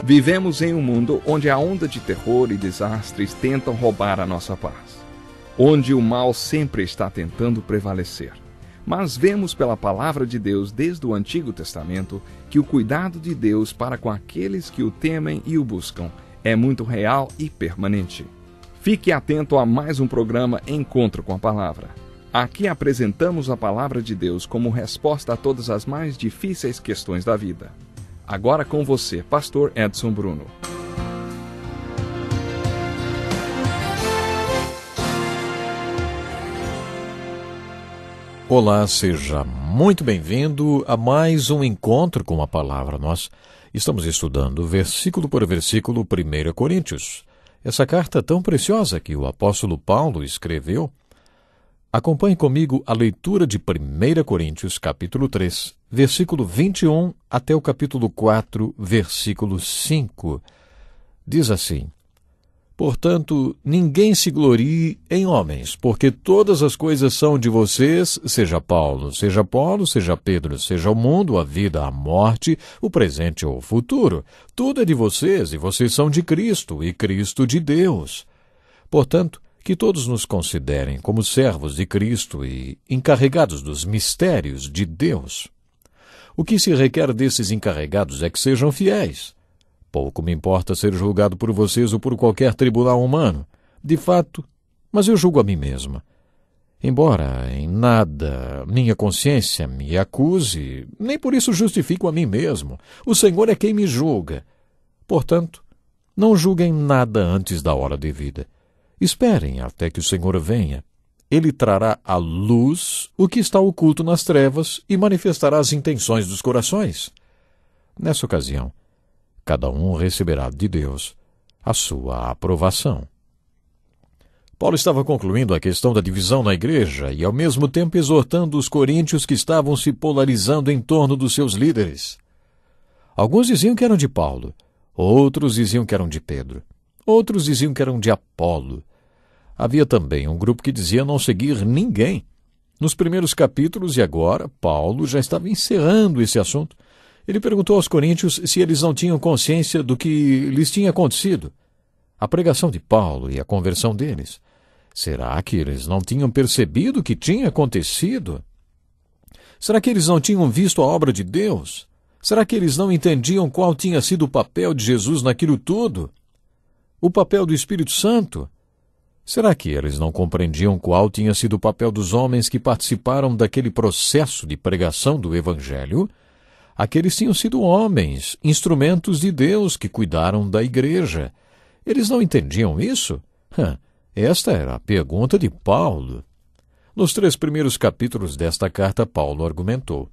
Vivemos em um mundo onde a onda de terror e desastres tentam roubar a nossa paz, onde o mal sempre está tentando prevalecer. Mas vemos pela palavra de Deus desde o Antigo Testamento que o cuidado de Deus para com aqueles que o temem e o buscam é muito real e permanente. Fique atento a mais um programa Encontro com a Palavra. Aqui apresentamos a palavra de Deus como resposta a todas as mais difíceis questões da vida. Agora com você, Pastor Edson Bruno. Olá, seja muito bem-vindo a mais um Encontro com a Palavra. Nós estamos estudando versículo por versículo 1 Coríntios. Essa carta tão preciosa que o apóstolo Paulo escreveu. Acompanhe comigo a leitura de 1 Coríntios, capítulo 3, versículo 21 até o capítulo 4, versículo 5. Diz assim: Portanto, ninguém se glorie em homens, porque todas as coisas são de vocês, seja Paulo, seja Apolo, seja Pedro, seja o mundo, a vida, a morte, o presente ou o futuro. Tudo é de vocês, e vocês são de Cristo, e Cristo de Deus. Portanto, que todos nos considerem como servos de Cristo e encarregados dos mistérios de Deus. O que se requer desses encarregados é que sejam fiéis. Pouco me importa ser julgado por vocês ou por qualquer tribunal humano, de fato, mas eu julgo a mim mesma. Embora em nada minha consciência me acuse, nem por isso justifico a mim mesmo. O Senhor é quem me julga. Portanto, não julguem nada antes da hora devida. Esperem até que o Senhor venha. Ele trará à luz o que está oculto nas trevas e manifestará as intenções dos corações. Nessa ocasião, cada um receberá de Deus a sua aprovação. Paulo estava concluindo a questão da divisão na igreja e, ao mesmo tempo, exortando os coríntios que estavam se polarizando em torno dos seus líderes. Alguns diziam que eram de Paulo, outros diziam que eram de Pedro, outros diziam que eram de Apolo. Havia também um grupo que dizia não seguir ninguém. Nos primeiros capítulos, e agora, Paulo já estava encerrando esse assunto. Ele perguntou aos coríntios se eles não tinham consciência do que lhes tinha acontecido. A pregação de Paulo e a conversão deles. Será que eles não tinham percebido o que tinha acontecido? Será que eles não tinham visto a obra de Deus? Será que eles não entendiam qual tinha sido o papel de Jesus naquilo tudo? O papel do Espírito Santo? Será que eles não compreendiam qual tinha sido o papel dos homens que participaram daquele processo de pregação do Evangelho? Aqueles tinham sido homens, instrumentos de Deus que cuidaram da igreja. Eles não entendiam isso? Esta era a pergunta de Paulo. Nos 3 primeiros capítulos desta carta, Paulo argumentou: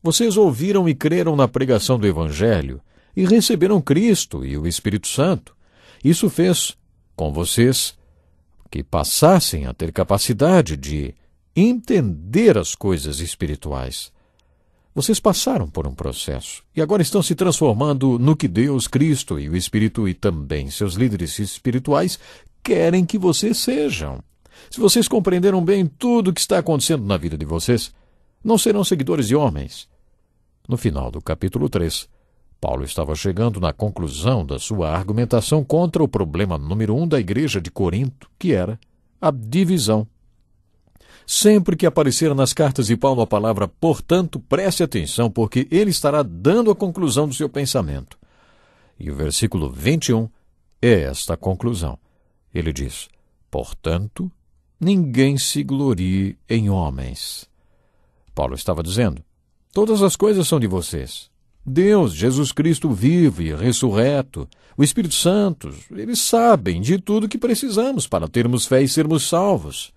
Vocês ouviram e creram na pregação do Evangelho e receberam Cristo e o Espírito Santo. Isso fez com vocês que passassem a ter capacidade de entender as coisas espirituais. Vocês passaram por um processo e agora estão se transformando no que Deus, Cristo e o Espírito e também seus líderes espirituais querem que vocês sejam. Se vocês compreenderam bem tudo o que está acontecendo na vida de vocês, não serão seguidores de homens. No final do capítulo 3, Paulo estava chegando na conclusão da sua argumentação contra o problema número 1 da igreja de Corinto, que era a divisão. Sempre que aparecer nas cartas de Paulo a palavra portanto, preste atenção, porque ele estará dando a conclusão do seu pensamento. E o versículo 21 é esta conclusão. Ele diz: Portanto, ninguém se glorie em homens. Paulo estava dizendo: Todas as coisas são de vocês. Deus, Jesus Cristo vivo e ressurreto, o Espírito Santo, eles sabem de tudo que precisamos para termos fé e sermos salvos.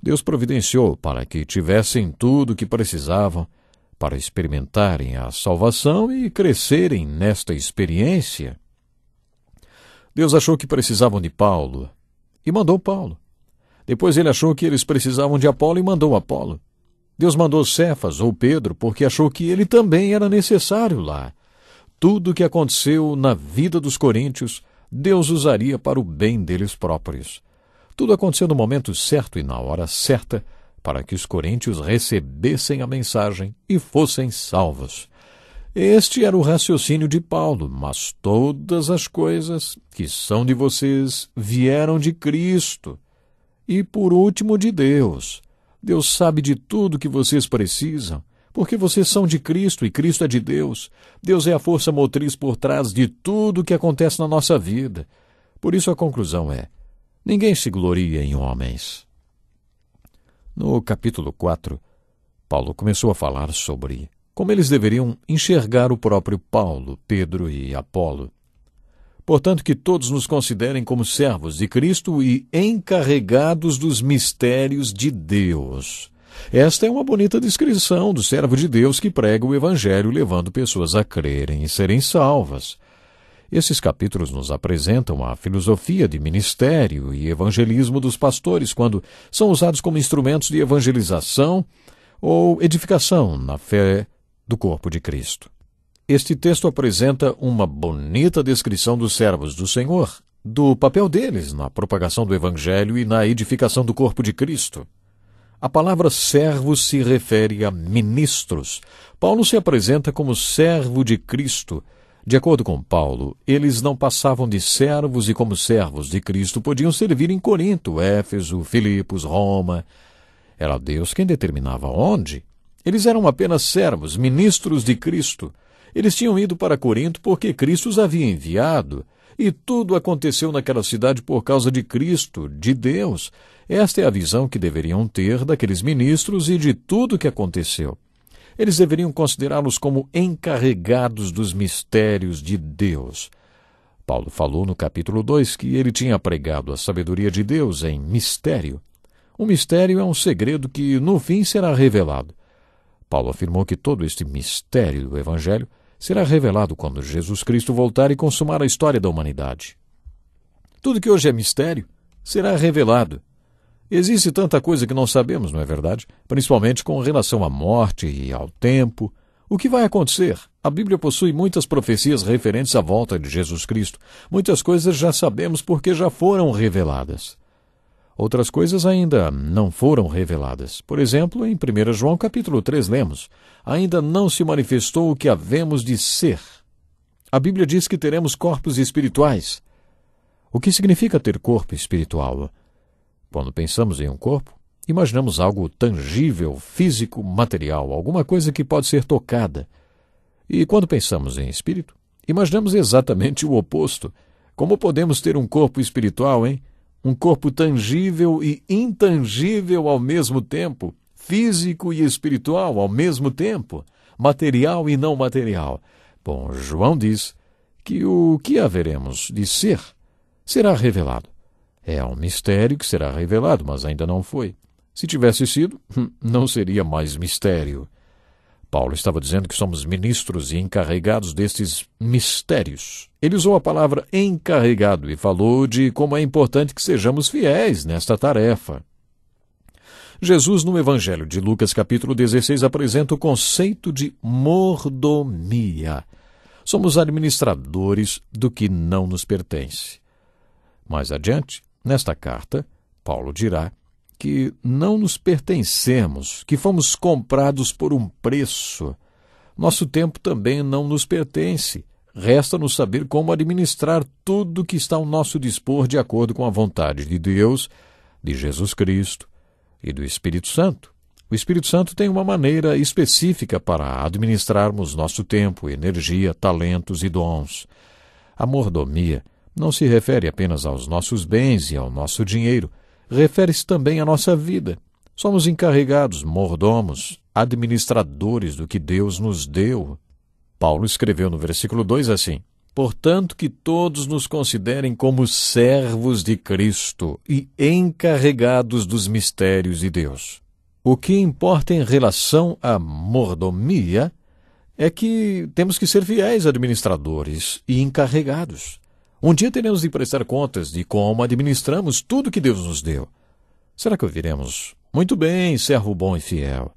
Deus providenciou para que tivessem tudo o que precisavam para experimentarem a salvação e crescerem nesta experiência. Deus achou que precisavam de Paulo e mandou Paulo. Depois ele achou que eles precisavam de Apolo e mandou Apolo. Deus mandou Cefas ou Pedro porque achou que ele também era necessário lá. Tudo o que aconteceu na vida dos coríntios, Deus usaria para o bem deles próprios. Tudo aconteceu no momento certo e na hora certa para que os coríntios recebessem a mensagem e fossem salvos. Este era o raciocínio de Paulo, mas todas as coisas que são de vocês vieram de Cristo e, por último, de Deus. Deus sabe de tudo que vocês precisam, porque vocês são de Cristo e Cristo é de Deus. Deus é a força motriz por trás de tudo que acontece na nossa vida. Por isso a conclusão é: ninguém se gloria em homens. No capítulo 4, Paulo começou a falar sobre como eles deveriam enxergar o próprio Paulo, Pedro e Apolo. Portanto, que todos nos considerem como servos de Cristo e encarregados dos mistérios de Deus. Esta é uma bonita descrição do servo de Deus que prega o Evangelho, levando pessoas a crerem e serem salvas. Esses capítulos nos apresentam a filosofia de ministério e evangelismo dos pastores, quando são usados como instrumentos de evangelização ou edificação na fé do corpo de Cristo. Este texto apresenta uma bonita descrição dos servos do Senhor, do papel deles na propagação do Evangelho e na edificação do corpo de Cristo. A palavra servo se refere a ministros. Paulo se apresenta como servo de Cristo. De acordo com Paulo, eles não passavam de servos e, como servos de Cristo, podiam servir em Corinto, Éfeso, Filipos, Roma. Era Deus quem determinava onde. Eles eram apenas servos, ministros de Cristo. Eles tinham ido para Corinto porque Cristo os havia enviado, e tudo aconteceu naquela cidade por causa de Cristo, de Deus. Esta é a visão que deveriam ter daqueles ministros e de tudo que aconteceu. Eles deveriam considerá-los como encarregados dos mistérios de Deus. Paulo falou no capítulo 2 que ele tinha pregado a sabedoria de Deus em mistério. Um mistério é um segredo que, no fim, será revelado. Paulo afirmou que todo este mistério do Evangelho será revelado quando Jesus Cristo voltar e consumar a história da humanidade. Tudo que hoje é mistério será revelado. Existe tanta coisa que não sabemos, não é verdade? Principalmente com relação à morte e ao tempo. O que vai acontecer? A Bíblia possui muitas profecias referentes à volta de Jesus Cristo. Muitas coisas já sabemos porque já foram reveladas. Outras coisas ainda não foram reveladas. Por exemplo, em 1 João capítulo 3 lemos: ainda não se manifestou o que havemos de ser. A Bíblia diz que teremos corpos espirituais. O que significa ter corpo espiritual? Quando pensamos em um corpo, imaginamos algo tangível, físico, material, alguma coisa que pode ser tocada. E quando pensamos em espírito, imaginamos exatamente o oposto. Como podemos ter um corpo espiritual, hein? Um corpo tangível e intangível ao mesmo tempo, físico e espiritual ao mesmo tempo, material e não material. Bom, João diz que o que haveremos de ser será revelado. É um mistério que será revelado, mas ainda não foi. Se tivesse sido, não seria mais mistério. Paulo estava dizendo que somos ministros e encarregados destes mistérios. Ele usou a palavra encarregado e falou de como é importante que sejamos fiéis nesta tarefa. Jesus, no Evangelho de Lucas, capítulo 16, apresenta o conceito de mordomia. Somos administradores do que não nos pertence. Mais adiante, nesta carta, Paulo dirá que não nos pertencemos, que fomos comprados por um preço. Nosso tempo também não nos pertence. Resta-nos saber como administrar tudo que está ao nosso dispor de acordo com a vontade de Deus, de Jesus Cristo e do Espírito Santo. O Espírito Santo tem uma maneira específica para administrarmos nosso tempo, energia, talentos e dons. A mordomia não se refere apenas aos nossos bens e ao nosso dinheiro, refere-se também à nossa vida. Somos encarregados, mordomos, administradores do que Deus nos deu. Paulo escreveu no versículo 2 assim: portanto, que todos nos considerem como servos de Cristo e encarregados dos mistérios de Deus. O que importa em relação à mordomia é que temos que ser fiéis administradores e encarregados. Um dia teremos de prestar contas de como administramos tudo que Deus nos deu. Será que ouviremos: muito bem, servo bom e fiel.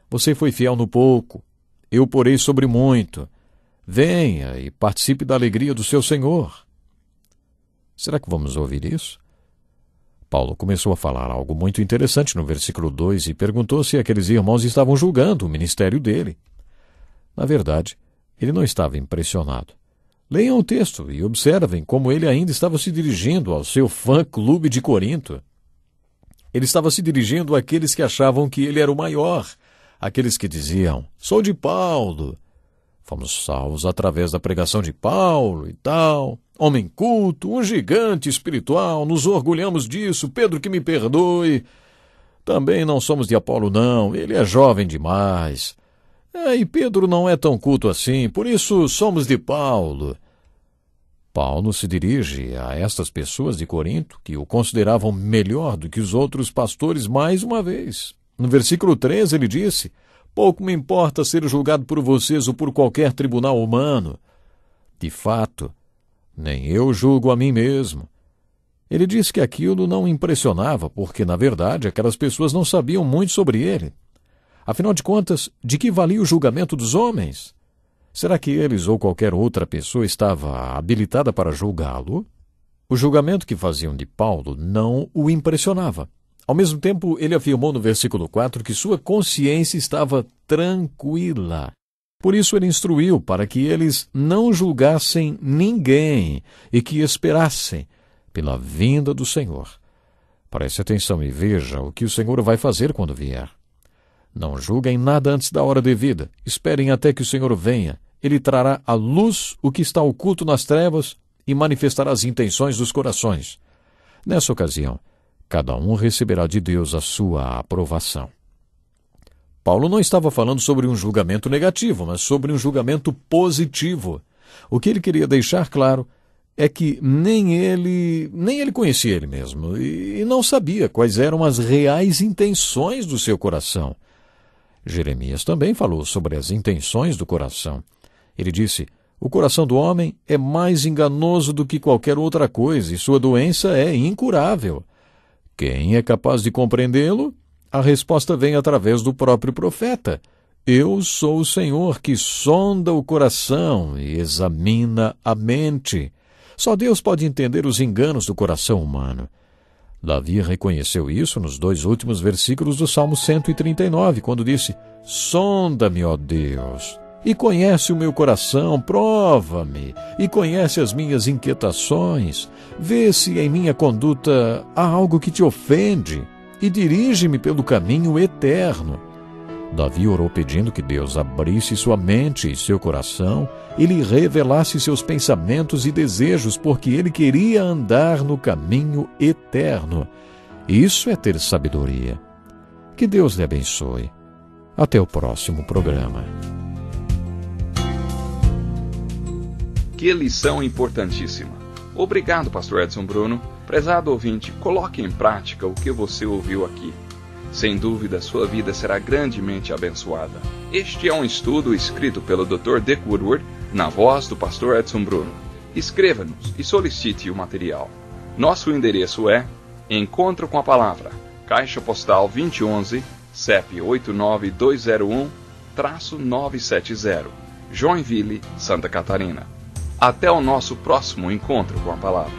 Você foi fiel no pouco, eu porei sobre muito. Venha e participe da alegria do seu Senhor. Será que vamos ouvir isso? Paulo começou a falar algo muito interessante no versículo 2 e perguntou se aqueles irmãos estavam julgando o ministério dele. Na verdade, Ele não estava impressionado. Leiam o texto e observem como ele ainda estava se dirigindo ao seu fã-clube de Corinto. Ele estava se dirigindo àqueles que achavam que ele era o maior, aqueles que diziam, sou de Paulo. Fomos salvos através da pregação de Paulo e tal. Homem culto, um gigante espiritual, nos orgulhamos disso, Pedro que me perdoe. Também não somos de Apolo não, ele é jovem demais. E Pedro não é tão culto assim, por isso somos de Paulo. Paulo se dirige a estas pessoas de Corinto que o consideravam melhor do que os outros pastores mais uma vez. No versículo 13 ele disse, pouco me importa ser julgado por vocês ou por qualquer tribunal humano. De fato, nem eu julgo a mim mesmo. Ele disse que aquilo não o impressionava, porque, na verdade, aquelas pessoas não sabiam muito sobre ele. Afinal de contas, de que valia o julgamento dos homens? Será que eles ou qualquer outra pessoa estava habilitada para julgá-lo? O julgamento que faziam de Paulo não o impressionava. Ao mesmo tempo, ele afirmou no versículo 4 que sua consciência estava tranquila. Por isso ele instruiu para que eles não julgassem ninguém e que esperassem pela vinda do Senhor. Preste atenção e veja o que o Senhor vai fazer quando vier. Não julguem nada antes da hora devida. Esperem até que o Senhor venha. Ele trará à luz o que está oculto nas trevas e manifestará as intenções dos corações. Nessa ocasião, cada um receberá de Deus a sua aprovação. Paulo não estava falando sobre um julgamento negativo, mas sobre um julgamento positivo. O que ele queria deixar claro é que nem ele conhecia ele mesmo e não sabia quais eram as reais intenções do seu coração. Jeremias também falou sobre as intenções do coração. Ele disse, o coração do homem é mais enganoso do que qualquer outra coisa e sua doença é incurável. Quem é capaz de compreendê-lo? A resposta vem através do próprio profeta. Eu sou o Senhor que sonda o coração e examina a mente. Só Deus pode entender os enganos do coração humano. Davi reconheceu isso nos 2 últimos versículos do Salmo 139, quando disse, sonda-me, ó Deus, e conhece o meu coração, prova-me, e conhece as minhas inquietações, vê se em minha conduta há algo que te ofende, e dirige-me pelo caminho eterno. Davi orou pedindo que Deus abrisse sua mente e seu coração e lhe revelasse seus pensamentos e desejos, porque ele queria andar no caminho eterno. Isso é ter sabedoria. Que Deus lhe abençoe. Até o próximo programa. Que lição importantíssima. Obrigado, pastor Edson Bruno. Prezado ouvinte, coloque em prática o que você ouviu aqui. Sem dúvida, sua vida será grandemente abençoada. Este é um estudo escrito pelo Dr. Dick Woodward, na voz do pastor Edson Bruno. Escreva-nos e solicite o material. Nosso endereço é Encontro com a Palavra, Caixa Postal 2011, CEP 89201-970, Joinville, Santa Catarina. Até o nosso próximo Encontro com a Palavra.